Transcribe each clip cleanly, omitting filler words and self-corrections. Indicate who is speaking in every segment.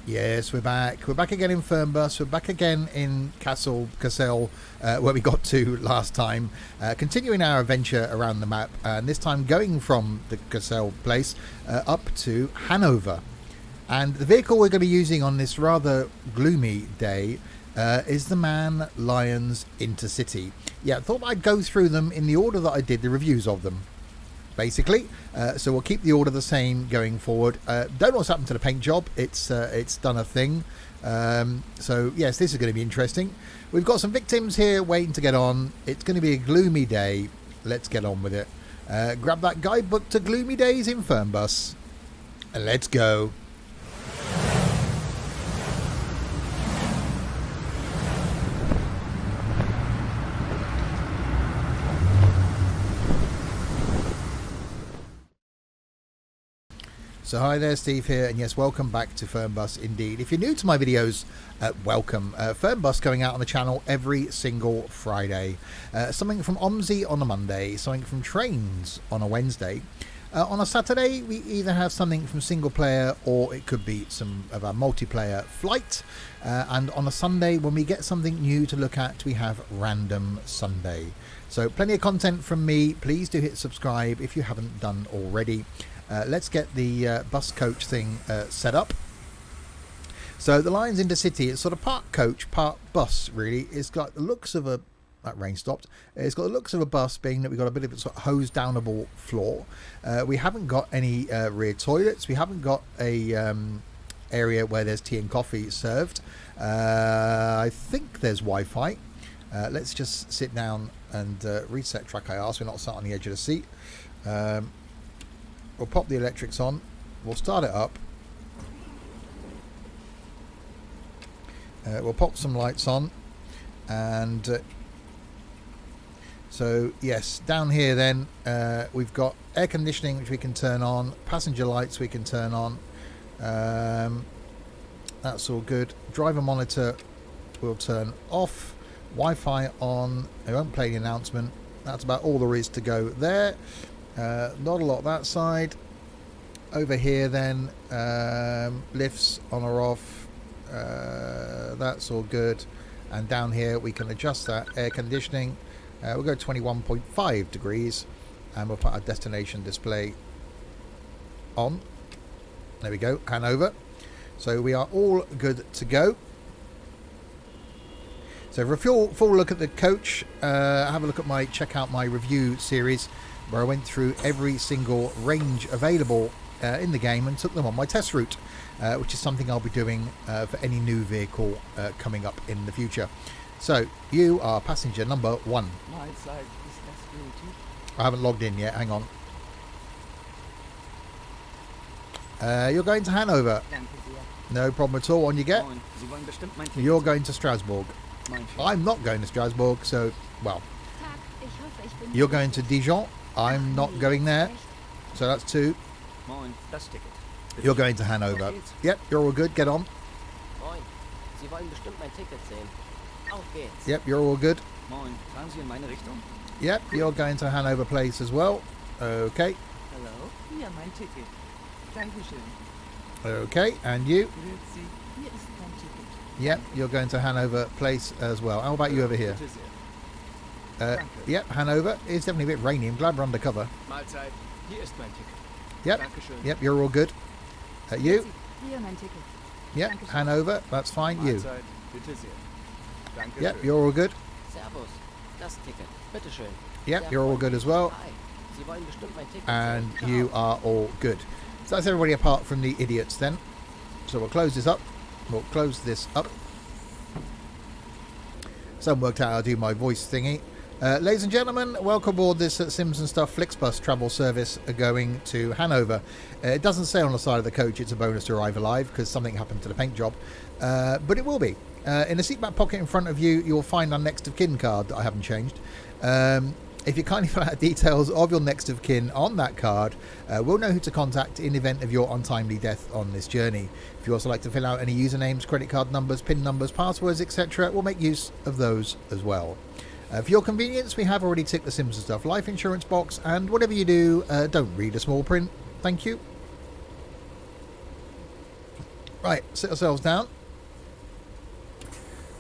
Speaker 1: Yes, we're back. We're back again in Fernbus. We're back again in Kassel, where we got to last time. Continuing our adventure around the map, and this time going from the Kassel place up to Hanover. And the vehicle we're going to be using on this rather gloomy day is the MAN Lions Intercity. Yeah, I thought I'd go through them in the order that I did the reviews of them, basically. So we'll keep the order the same going forward. Don't know what's happened to the paint job. It's done a thing. So yes, this is going to be interesting. We've got some victims here waiting to get on. It's going to be a gloomy day. Let's get on with it. Grab that guidebook to gloomy days in Fernbus, and let's go. So hi there, Steve here, and yes, welcome back to Fernbus indeed. If you're new to my videos, welcome. Fernbus going out on the channel every single Friday. Something from OMSI on a Monday, something from Trains on a Wednesday. On a Saturday, we either have something from single player or it could be some of our multiplayer flight. And on a Sunday, when we get something new to look at, we have Random Sunday. So plenty of content from me. Please do hit subscribe if you haven't done already. Let's get the bus coach thing set up. So the Lions Intercity is sort of part coach, part bus, really. It's got the looks of a... That rain stopped. It's got the looks of a bus, being that we've got a bit of a sort of hose downable floor. We haven't got any rear toilets. We haven't got a area where there's tea and coffee served. I think there's Wi-Fi. Let's just sit down and reset track IR so we're not sat on the edge of the seat. We'll pop the electrics on. We'll start it up. We'll pop some lights on. And so, yes, down here then, we've got air conditioning, which we can turn on. Passenger lights we can turn on. That's all good. Driver monitor will turn off. Wi-Fi on. I won't play the announcement. That's about all there is to go there. Not a lot that side. Over here then, lifts on or off. That's all good. And down here we can adjust that air conditioning. We'll go 21.5 degrees and we'll put our destination display on. There we go, Hanover. So we are all good to go. So for a full look at the coach, have a look at check out my review series where I went through every single range available in the game and took them on my test route, which is something I'll be doing for any new vehicle coming up in the future. So you are passenger number 1. I haven't logged in yet, hang on. You're going to Hanover. No problem at all. On you get. You're going to Strasbourg. I'm not going to Strasbourg, so, well, you're going to Dijon. I'm not going there, so that's 2. You're going to Hanover. Yep, you're all good. Get on. Yep, you're all good. Yep, you're going to Hanover Place as well. Okay.
Speaker 2: Hello. Hier mein Ticket. Dankeschön.
Speaker 1: Okay, and you?
Speaker 2: Grüezi. Hier ist mein Ticket.
Speaker 1: Yep, you're going to Hanover Place as well. How about you over here? Yep, Hanover. It's definitely a bit rainy. I'm glad we're undercover.
Speaker 3: Mahlzeit. Hier ist mein Ticket.
Speaker 1: Yep.
Speaker 3: Dankeschön.
Speaker 1: Yep, you're all good. You?
Speaker 2: Hier mein Ticket.
Speaker 1: Yep,
Speaker 2: Dankeschön.
Speaker 1: Hanover. That's fine. You?
Speaker 3: Mahlzeit. Bitte sehr. Dankeschön.
Speaker 1: Yep, you're all good.
Speaker 4: Servus, das Ticket. Bitte schön.
Speaker 1: Yep, you're all good as well.
Speaker 4: Hi. Sie wollen bestimmt mein Ticket
Speaker 1: And
Speaker 4: sehen.
Speaker 1: you are all good. So that's everybody apart from the idiots then. So we'll close this up. We'll close this up. Someone worked out how to do my voice thingy. Ladies and gentlemen, welcome aboard this Sims and Stuff Flixbus travel service going to Hanover. It doesn't say on the side of the coach it's a bonus to arrive alive because something happened to the paint job, but it will be. In the seatback pocket in front of you, you'll find our next of kin card that I haven't changed. If you kindly fill out details of your next of kin on that card, we'll know who to contact in event of your untimely death on this journey. If you also like to fill out any usernames, credit card numbers, PIN numbers, passwords, etc., we'll make use of those as well. For your convenience, we have already ticked the Sims and Stuff life insurance box, and whatever you do, don't read a small print. Thank you. Right, sit ourselves down.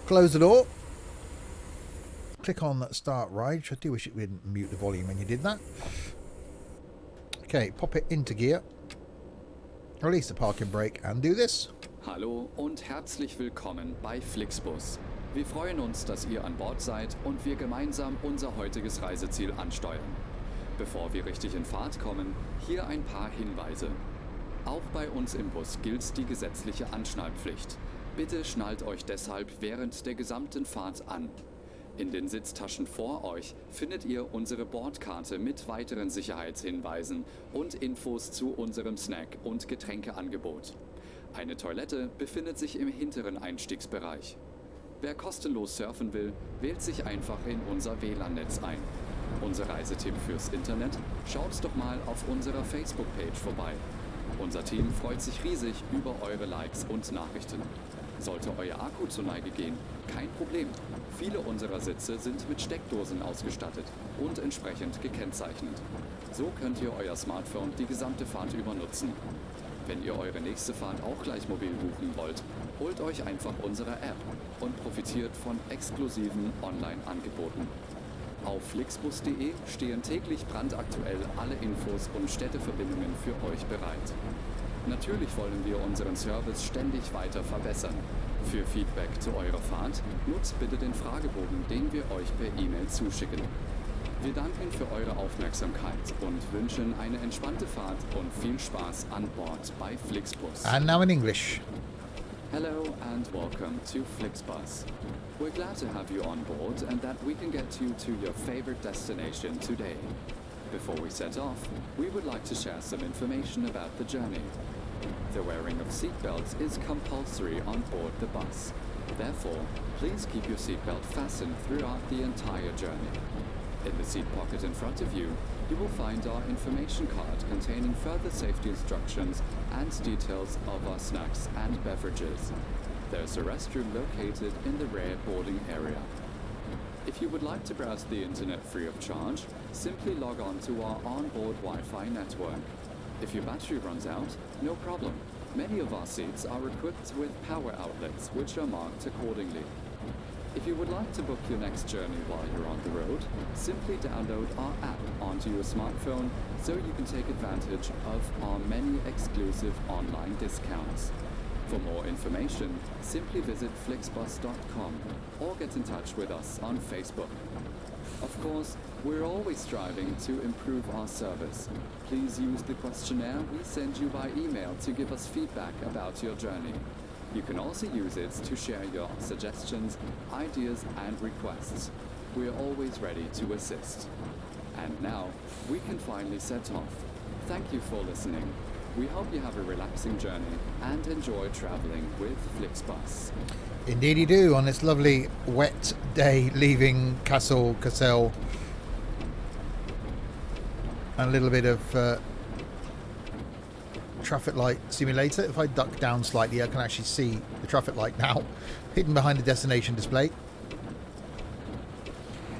Speaker 1: Close the door. Click on that start ride. I do wish it would mute the volume when you did that. Okay, pop it into gear. Release the parking brake and do this.
Speaker 5: Hallo und herzlich willkommen bei Flixbus. Wir freuen uns, dass ihr an Bord seid und wir gemeinsam unser heutiges Reiseziel ansteuern. Bevor wir richtig in Fahrt kommen, hier ein paar Hinweise. Auch bei uns im Bus gilt die gesetzliche Anschnallpflicht. Bitte schnallt euch deshalb während der gesamten Fahrt an. In den Sitztaschen vor euch findet ihr unsere Bordkarte mit weiteren Sicherheitshinweisen und Infos zu unserem Snack- und Getränkeangebot. Eine Toilette befindet sich im hinteren Einstiegsbereich. Wer kostenlos surfen will, wählt sich einfach in unser WLAN-Netz ein. Unser Reisetipp fürs Internet? Schaut doch mal auf unserer Facebook-Page vorbei. Unser Team freut sich riesig über eure Likes und Nachrichten. Sollte euer Akku zur Neige gehen, kein Problem. Viele unserer Sitze sind mit Steckdosen ausgestattet und entsprechend gekennzeichnet. So könnt ihr euer Smartphone die gesamte Fahrt über nutzen. Wenn ihr eure nächste Fahrt auch gleich mobil buchen wollt, holt euch einfach unsere App und profitiert von exklusiven Online-Angeboten. Auf flixbus.de stehen täglich brandaktuell alle Infos und Städteverbindungen für euch bereit. Natürlich wollen wir unseren Service ständig weiter verbessern. Für Feedback zu eurer Fahrt nutzt bitte den Fragebogen, den wir euch per E-Mail zuschicken. Wir danken für eure Aufmerksamkeit und wünschen eine entspannte Fahrt und viel Spaß an Bord bei Flixbus.
Speaker 1: And now in English.
Speaker 5: Hello and welcome to Flixbus. We're glad to have you on board and that we can get you to your favorite destination today. Before we set off, we would like to share some information about the journey. The wearing of seatbelts is compulsory on board the bus. Therefore, please keep your seatbelt fastened throughout the entire journey. In the seat pocket in front of you, you will find our information card containing further safety instructions and details of our snacks and beverages. There's a restroom located in the rear boarding area. If you would like to browse the internet free of charge, simply log on to our onboard Wi-Fi network. If your battery runs out, no problem. Many of our seats are equipped with power outlets, which are marked accordingly. If you would like to book your next journey while you're on the road, simply download our app onto your smartphone so you can take advantage of our many exclusive online discounts. For more information, simply visit flixbus.com or get in touch with us on Facebook. Of course, we're always striving to improve our service. Please use the questionnaire we send you by email to give us feedback about your journey. You can also use it to share your suggestions, ideas and requests. We are always ready to assist. And now, we can finally set off. Thank you for listening. We hope you have a relaxing journey and enjoy travelling with Flixbus.
Speaker 1: Indeed you do, on this lovely wet day leaving Kassel. And a little bit of traffic light simulator. If I duck down slightly, I can actually see the traffic light now, hidden behind the destination display.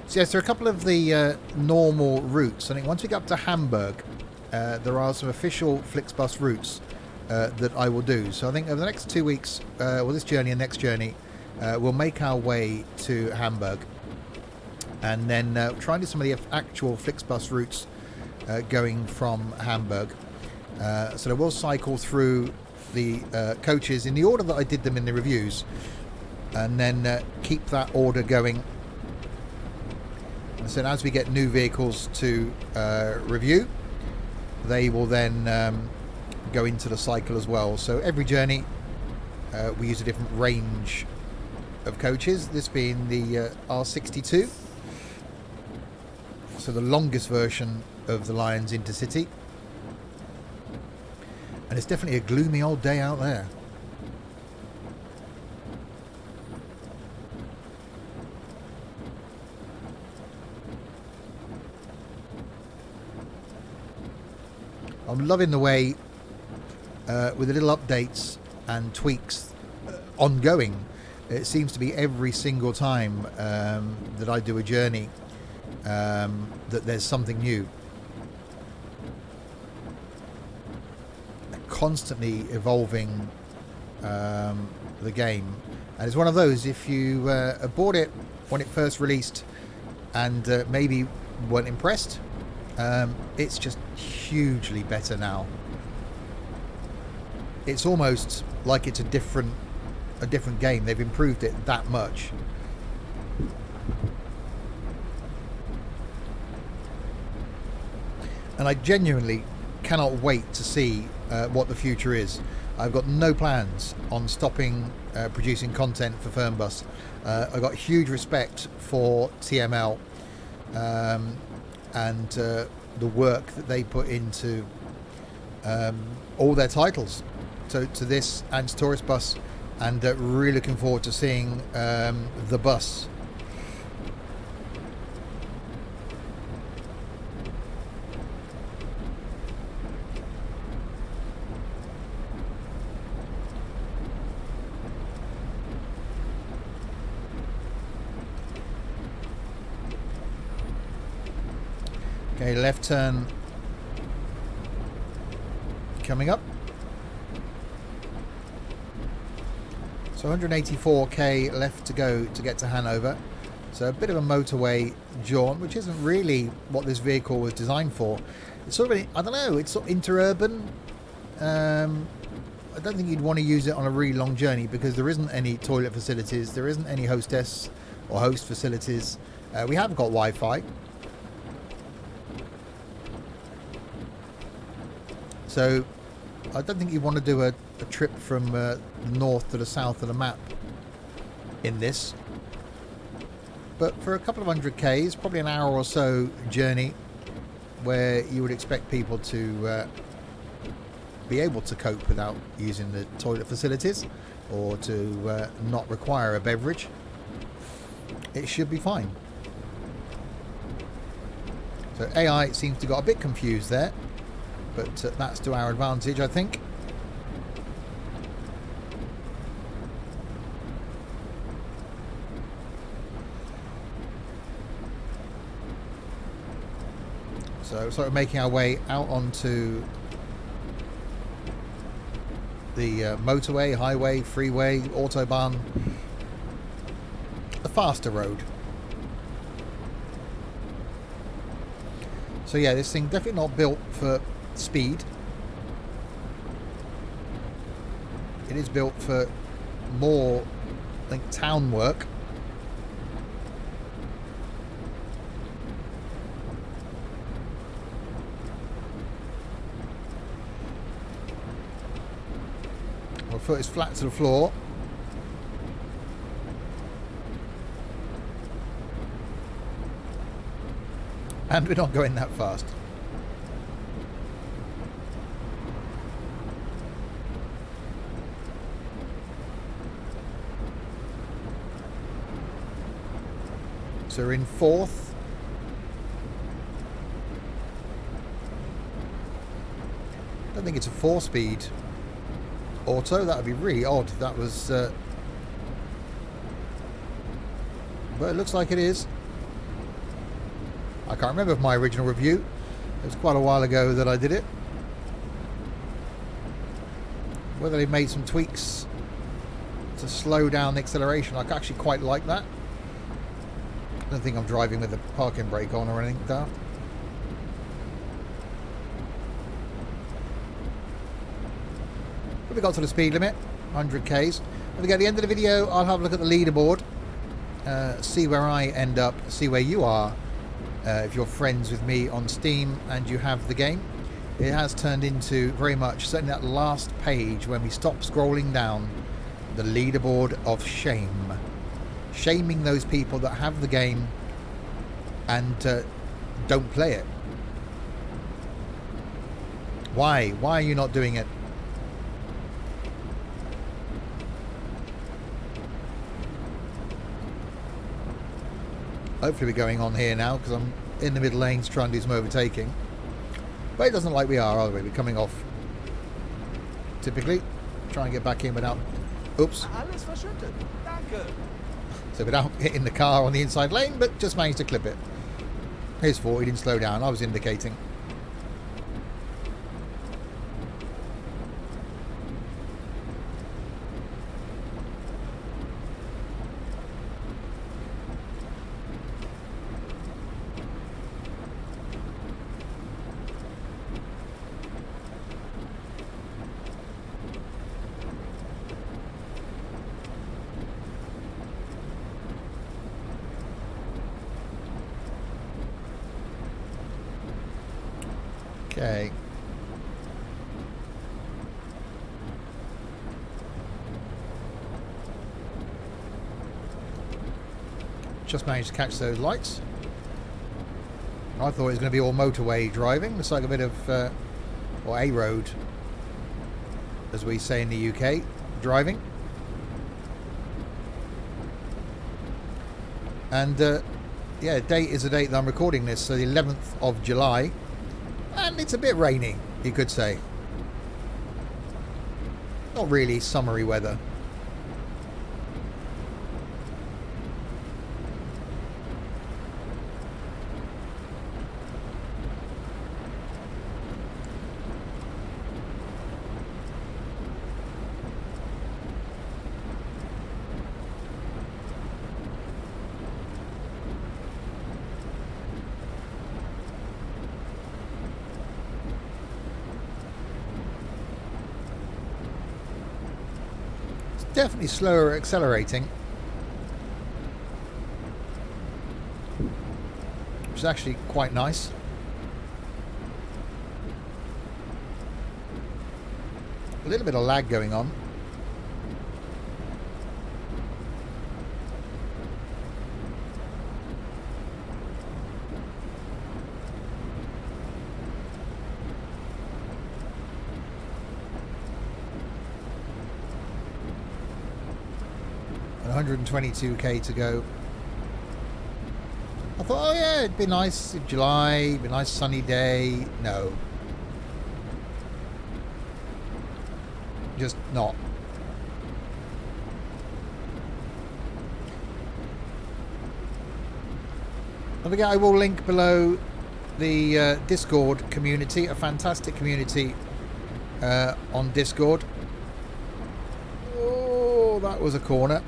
Speaker 1: So yes, there are a couple of the normal routes. I think once we get up to Hamburg, there are some official Flixbus routes that I will do. So I think over the next 2 weeks, this journey and next journey, we'll make our way to Hamburg and then try and do some of the actual Flixbus routes going from Hamburg. So I will cycle through the coaches in the order that I did them in the reviews and then keep that order going. And so as we get new vehicles to review, they will then go into the cycle as well. So every journey we use a different range of coaches, this being the R62, so the longest version of the Lions Intercity. And it's definitely a gloomy old day out there. I'm loving the way with the little updates and tweaks ongoing, it seems to be every single time that I do a journey that there's something new. Constantly evolving the game. And it's one of those, if you bought it when it first released and maybe weren't impressed, it's just hugely better now. It's almost like it's a different game. They've improved it that much. And I genuinely cannot wait to see what the future is. I've got no plans on stopping producing content for Fernbus. I've got huge respect for TML and the work that they put into all their titles. So to this and to Tourist Bus, and really looking forward to seeing the bus. Okay, left turn coming up. So 184k left to go to get to Hanover. So a bit of a motorway jaunt, which isn't really what this vehicle was designed for. It's sort of, I don't know, it's sort of interurban. I don't think you'd want to use it on a really long journey because there isn't any toilet facilities, there isn't any hostess or host facilities. We have got Wi-Fi. So I don't think you want to do a trip from the north to the south of the map in this. But for a couple of 100k's, probably an hour or so journey where you would expect people to be able to cope without using the toilet facilities or to not require a beverage, it should be fine. So AI seems to have got a bit confused there, but that's to our advantage, I think. So sort of making our way out onto the motorway, highway, freeway, autobahn, the faster road. So yeah, this thing definitely not built for speed. It is built for more, I think, town work. My foot is flat to the floor. And we're not going that fast. So we're in fourth. I don't think it's a 4-speed auto. That would be really odd if that was... but it looks like it is. I can't remember my original review. It was quite a while ago that I did it. Whether they've made some tweaks to slow down the acceleration, I actually quite like that. I don't think I'm driving with the parking brake on or anything daft. But we got to the speed limit, 100k's. When we get to the end of the video, I'll have a look at the leaderboard, see where I end up, see where you are. If you're friends with me on Steam and you have the game, it has turned into very much, certainly that last page when we stop scrolling down, the leaderboard of shame. Shaming those people that have the game and don't play it. Why? Why are you not doing it? Hopefully we're going on here now because I'm in the middle lanes trying to do some overtaking. But it doesn't look like we are we? We're coming off. Typically. Try and get back in without... Oops.
Speaker 3: Alles verschüttet. Danke.
Speaker 1: So without hitting the car on the inside lane, but just managed to clip it. His fault, he didn't slow down. I was indicating. Okay. Just managed to catch those lights. I thought it was going to be all motorway driving. Looks like a bit of, or a road, as we say in the UK, driving. And yeah, date is the date that I'm recording this, so the 11th of July. And it's a bit rainy, you could say. Not really summery weather. Definitely slower accelerating, which is actually quite nice. A little bit of lag going on. And 122k to go. I thought, oh yeah, it'd be nice in July, it'd be a nice sunny day. No. Just not. Don't forget, I will link below the Discord community, a fantastic community on Discord. Oh, that was a corner.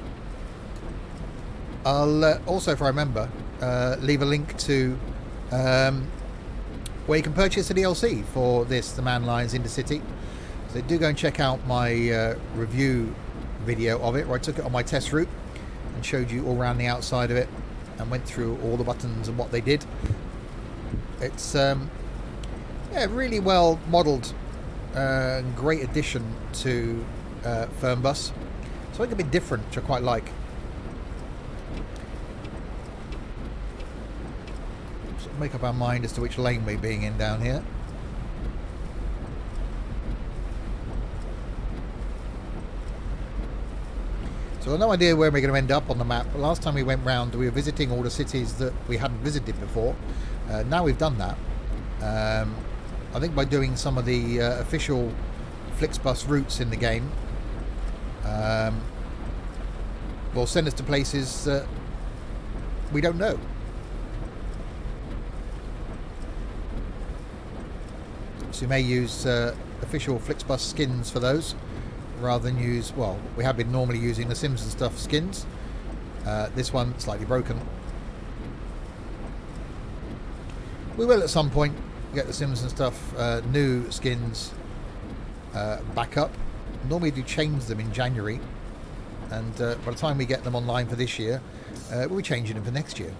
Speaker 1: I'll also, if I remember, leave a link to where you can purchase a DLC for this, the MAN Lions Intercity. So do go and check out my review video of it, where I took it on my test route and showed you all around the outside of it and went through all the buttons and what they did. It's yeah, really well modelled, great addition to Fernbus. Something a bit different, which I quite like. Sort of make up our mind as to which lane we're being in down here. So I've no idea where we're going to end up on the map. But last time we went round, we were visiting all the cities that we hadn't visited before. Now we've done that. I think by doing some of the official Flixbus routes in the game, will send us to places that we don't know. So you may use official Flixbus skins for those, rather than use, well, we have been normally using the Sims and stuff skins. This one slightly broken. We will at some point get the Sims and stuff new skins back up. Normally do change them in January, and by the time we get them online for this year, we'll be changing them for next year.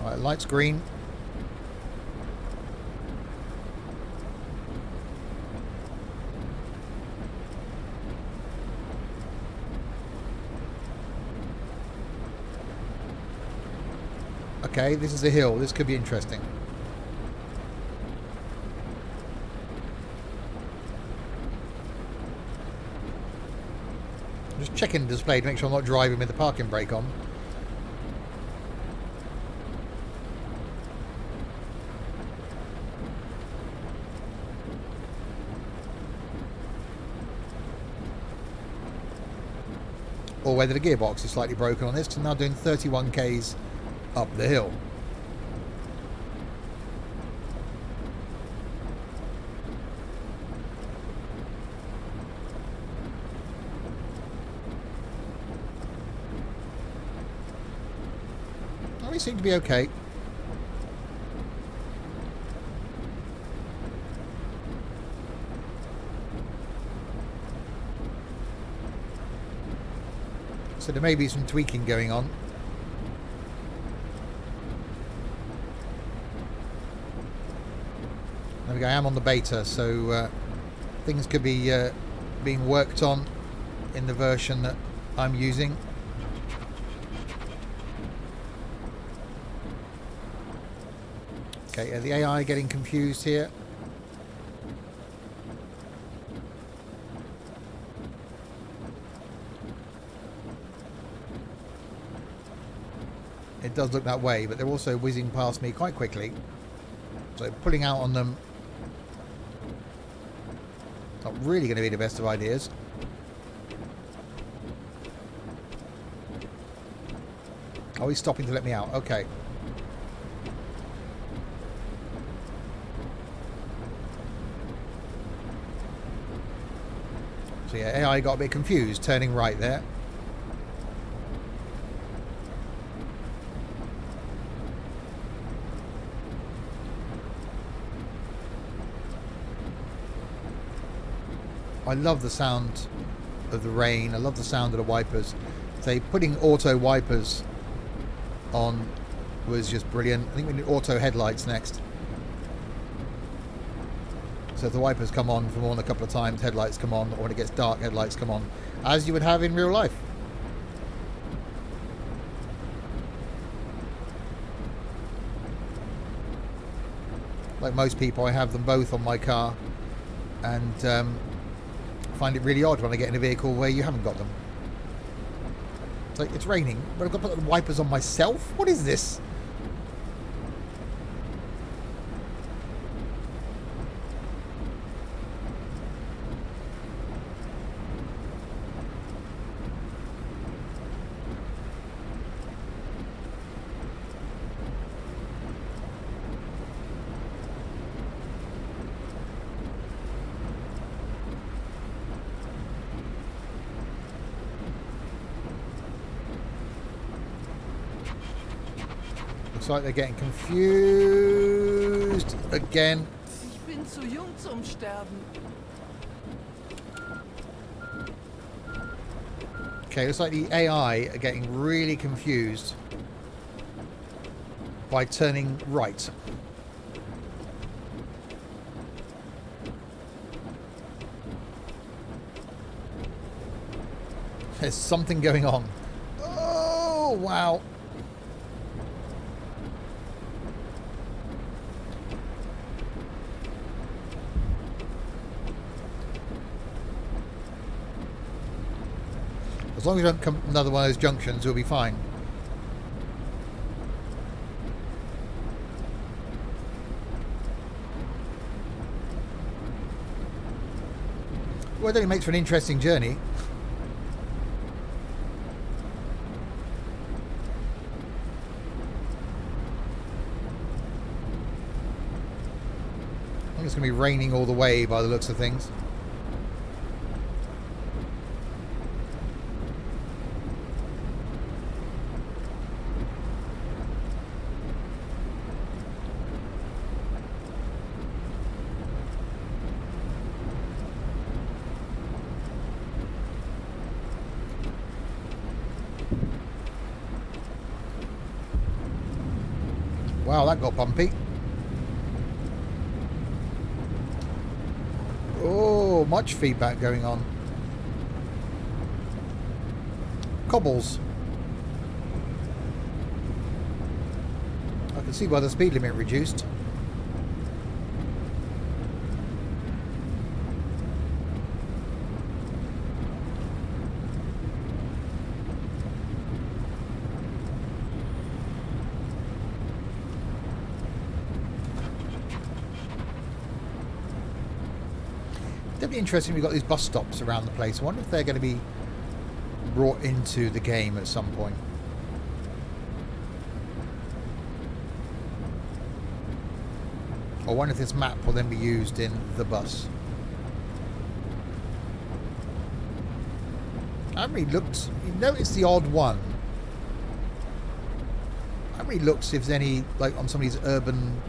Speaker 1: Alright, light's green. Okay, this is a hill. This could be interesting. I'm just checking the display to make sure I'm not driving with the parking brake on. Or whether the gearbox is slightly broken on this, because I'm now doing 31 k's up the hill. Oh, we seem to be okay. So there may be some tweaking going on. There we go, I am on the beta, so things could be being worked on in the version that I'm using. Okay, the AI getting confused here. It does look that way, but they're also whizzing past me quite quickly. So pulling out on them, not really going to be the best of ideas. Oh, he's stopping to let me out. Okay. So yeah, AI got a bit confused, turning right there. I love the sound of the rain. I love the sound of the wipers. So putting auto wipers on was just brilliant. I think we need auto headlights next. So if the wipers come on for more than a couple of times, headlights come on, or when it gets dark, headlights come on, as you would have in real life. Like most people, I have them both on my car, and find it really odd when I get in a vehicle where you haven't got them. It's like, it's raining, but I've got to put the wipers on myself? What is this? Looks like they're getting confused again.
Speaker 2: Ich bin zu jung zum Sterben.
Speaker 1: Okay, looks like the AI are getting really confused by turning right. There's something going on. Oh, wow. As long as you don't come another one of those junctions, we'll be fine. Well, it only makes for an interesting journey. I think it's going to be raining all the way by the looks of things. Wow, that got bumpy. Oh, much feedback going on. Cobbles. I can see why the speed limit reduced. Definitely interesting. We've got these bus stops around the place. I wonder if they're going to be brought into the game at some point. I wonder if this map will then be used in the bus. I haven't really looked. You notice the odd one. I haven't really looked to see if there's any, like, on some of these urban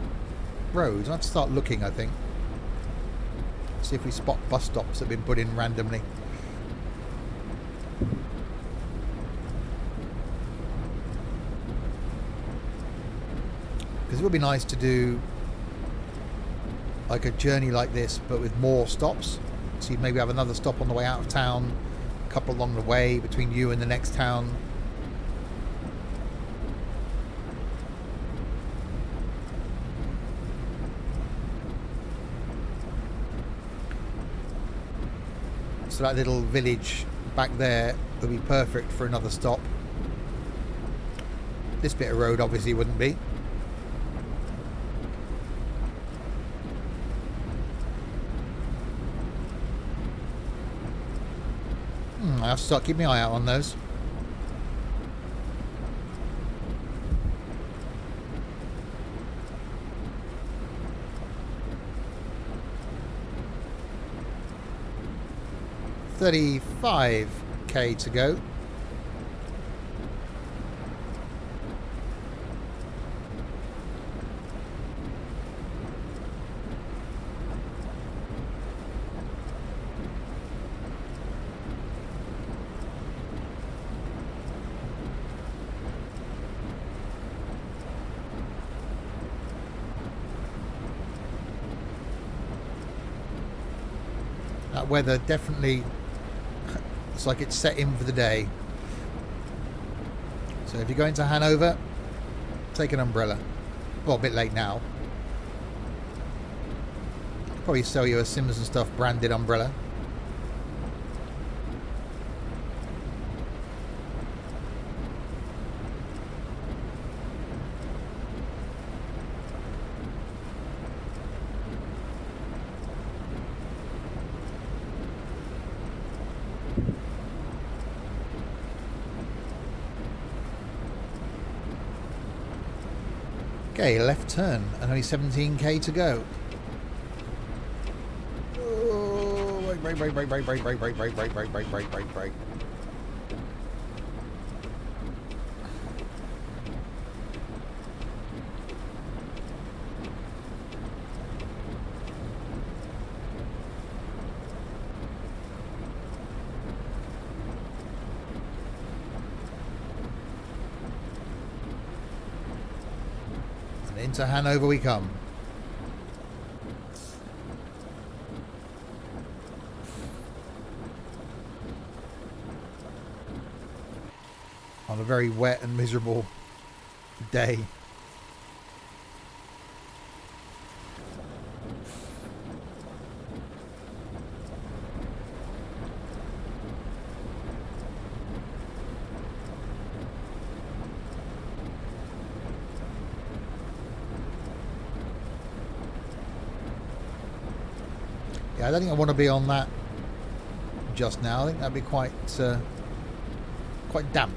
Speaker 1: roads. I have to start looking, I think. See if we spot bus stops that have been put in randomly. Because it would be nice to do like a journey like this, but with more stops. So you'd maybe have another stop on the way out of town, a couple along the way between you and the next town. So that little village back there would be perfect for another stop. This bit of road obviously wouldn't be. I have to start keeping my eye out on those. $35K to go. That weather definitely, it's like it's set in for the day. So if you're going to Hanover, take an umbrella. Well, a bit late now. Probably sell you a Sims and Stuff branded umbrella. Okay, left turn and only 17K to go. Oh, brake. Into Hanover we come. On a very wet and miserable day. Yeah, I don't think I want to be on that just now. I think that'd be quite damp.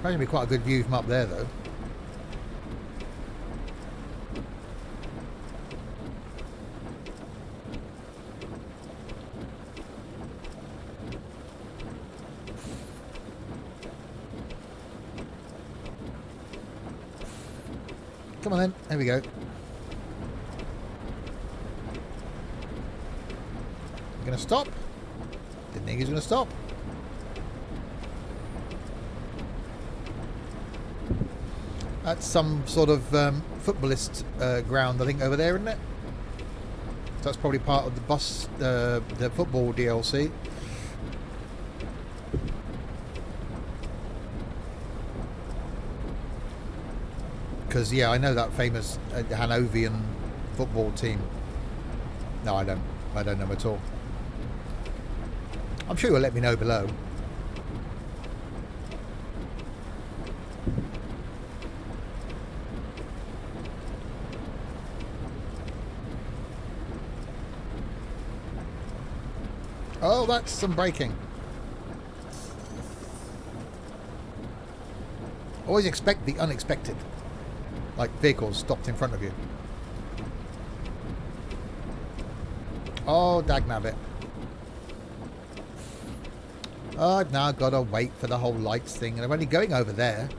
Speaker 1: Probably be quite a good view from up there, though. Come on then, there we go. You gonna stop? Didn't think he was gonna stop. That's some sort of footballist ground, I think, over there, isn't it? So that's probably part of the bus, the football DLC. Because, yeah, I know that famous Hanoverian football team. No, I don't. I don't know at all. I'm sure you'll let me know below. Oh, that's some braking. Always expect the unexpected. Like vehicles stopped in front of you. Oh, dagnabbit. Oh, I've now got to wait for the whole lights thing, and I'm only going over there.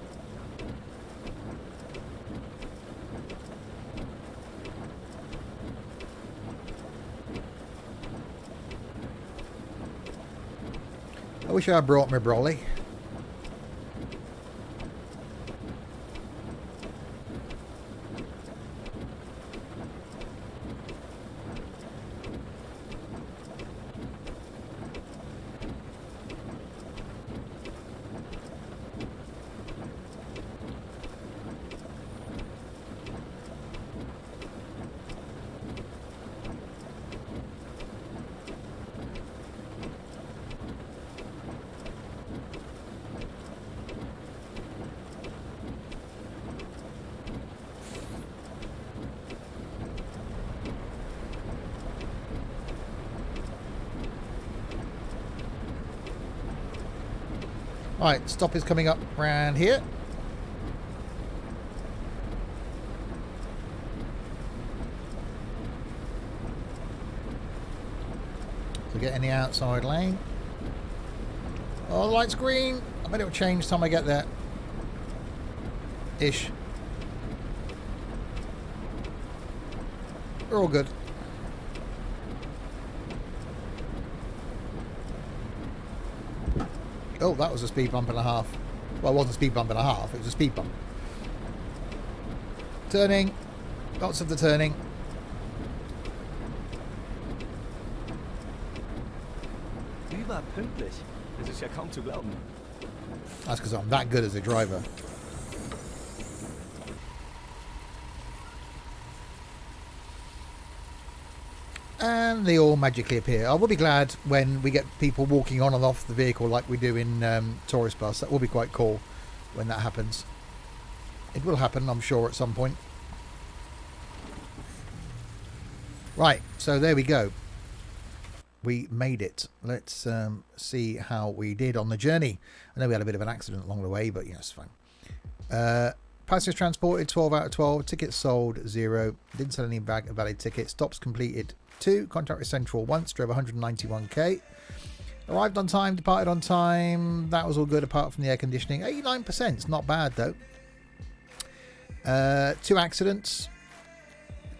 Speaker 1: wish I brought my brolly. Right, stop is coming up around here. So get in the outside lane. Oh, the light's green. I bet it'll change time I get there. Ish. We're all good. Oh, that was a speed bump and a half. Well, it wasn't a speed bump and a half. It was a speed bump. Turning. Lots of the turning.
Speaker 3: Überpünktlich. Das ist ja kaum zu glauben.
Speaker 1: That's because I'm that good as a driver. And they all magically appear. I will be glad when we get people walking on and off the vehicle like we do in Tourist Bus. That will be quite cool when that happens. It will happen, I'm sure, at some point. Right, so there we go. We made it. Let's see how we did on the journey. I know we had a bit of an accident along the way, but yeah, it's fine. Passengers transported, 12 out of 12. Tickets sold, 0. Didn't sell any valid tickets. Stops completed, 2. Contact with Central once. Drove 191k. Arrived on time, departed on time. That was all good apart from the air conditioning. 89%. It's not bad though. 2 accidents.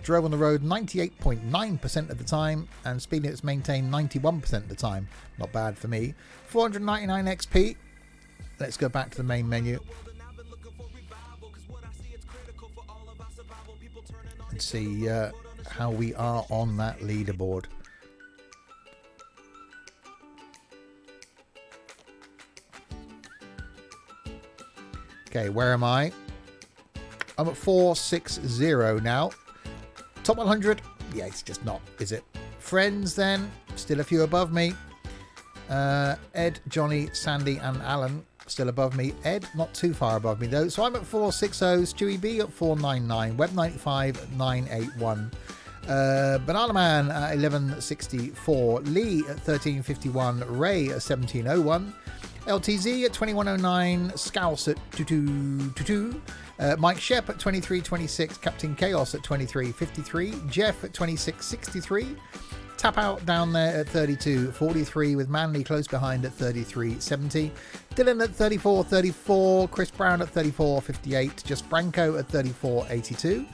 Speaker 1: Drove on the road 98.9% of the time, and speed limits maintained 91% of the time. Not bad for me. 499 XP. Let's go back to the main menu and see how we are on that leaderboard. Okay, where am I? I'm at 460 now. Top 100? Yeah, it's just not, is it? Friends then, still a few above me. Ed, Johnny, Sandy and Alan still above me. Ed, not too far above me though. So I'm at 460, Stewie B at 499, Web95 981. Banana Man at 1164, Lee at 1351, Ray at 1701, LTZ at 2109, Scouse at 2222, Mike Shep at 2326, Captain Chaos at 2353, Jeff at 2663, Tap Out down there at 3243 with Manly close behind at 3370, Dylan at 3434, Chris Brown at 3458, Just Branco at 3482,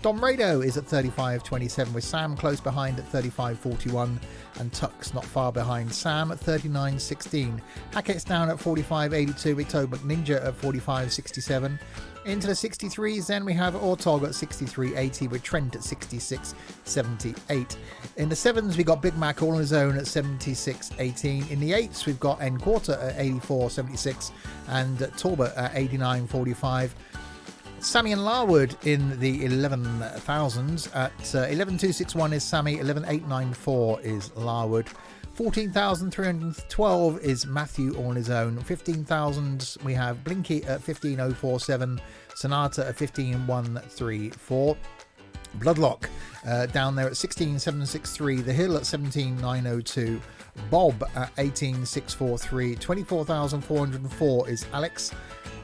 Speaker 1: Dom Rado is at 35.27 with Sam close behind at 35.41 and Tux not far behind Sam at 39.16. Hackett's down at 45.82 with Toe McNinja at 45.67. Into the 63s then we have Ortog at 63.80 with Trent at 66.78. In the 7s we got Big Mac all on his own at 76.18. In the 8s we've got N Quarter at 84.76 and Torbert at 89.45. Sammy and Larwood in the 11,000s at 11,261 is Sammy, 11,894 is Larwood, 14,312 is Matthew all on his own, 15,000 we have Blinky at 15,047, Sonata at 15,134, Bloodlock down there at 16,763, The Hill at 17,902, Bob at 18,643, 24,404 is Alex,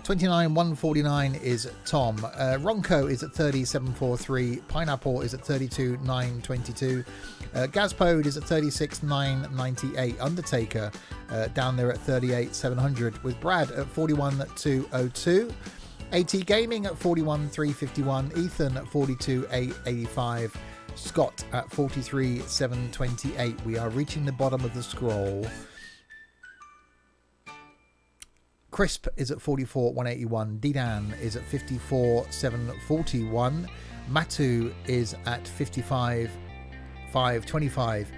Speaker 1: 29,149 is Tom. Ronco is at 30,743. Pineapple is at 32,922. Gazpode is at 36,998. Undertaker down there at 38,700 with Brad at 41,202. AT Gaming at 41,351. Ethan at 42,885. Scott at 43,728. We are reaching the bottom of the scroll. Crisp is at 44,181. Didan is at 54,741. Matu is at 55,525.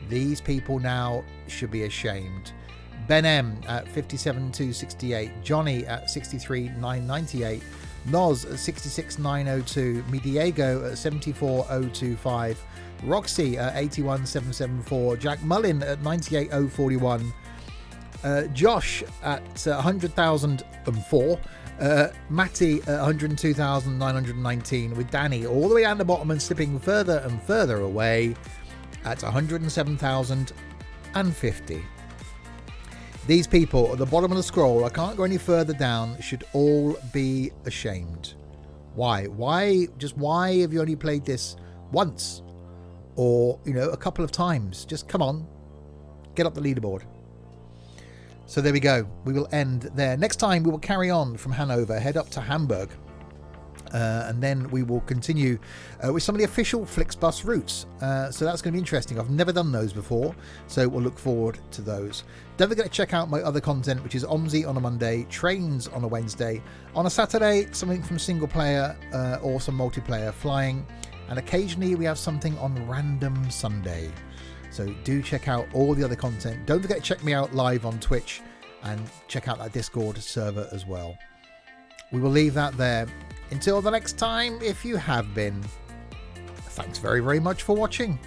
Speaker 1: These people now should be ashamed. Ben M at 57,268. Johnny at 63,998. Noz at 66,902. Mi Diego at 74,025. Roxy at 81,774. Jack Mullin at 98,041. Josh at 100,004. Matty at 102,919, with Danny all the way down the bottom and slipping further and further away at 107,050. These people at the bottom of the scroll, I can't go any further down, should all be ashamed. Why? Why have you only played this once? Or, a couple of times? Just come on, get up the leaderboard. So there we go. We will end there. Next time we will carry on from Hanover, head up to Hamburg, and then we will continue with some of the official Flixbus routes. So that's going to be interesting. I've never done those before, so we'll look forward to those. Don't forget to check out my other content, which is OMSI on a Monday, Trains on a Wednesday. On a Saturday, something from single player or some multiplayer flying, and occasionally we have something on Random Sunday. So do check out all the other content. Don't forget to check me out live on Twitch and check out that Discord server as well. We will leave that there. Until the next time, if you have been, thanks very, very much for watching.